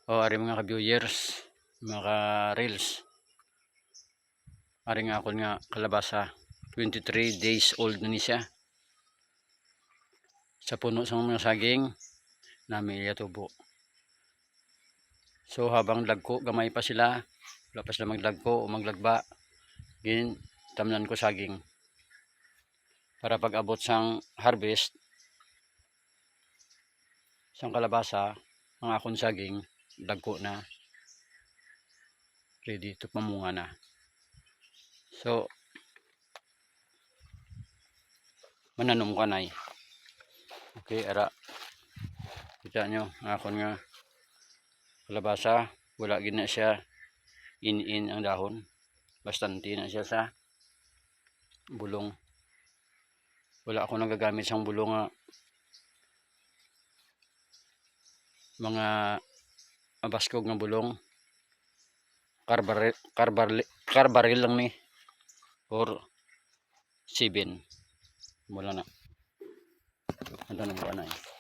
O ari mga ka-viewers, mga ka-reels. Ari nga ako nga kalabasa, 23 days old na ni siya. Sa puno sa mga saging, namilya tubo. So habang dagko, gamay pa sila, lapas na magdagko o maglagba, gin tamnan ko saging. Para pag abot sang harvest, sang kalabasa, ang akong saging, dagko na, ready to pamunga na. So, mananom ka na eh. Okay, ara. Kita nyo, ang akong nga kalabasa, wala gina siya in ang dahon. Bastante na siya sa bulong. Wala ako nagagamit sang bulong nga mga abaskog nga bulong. Carbaril lang ni or 7 mula na. Ano nang na eh.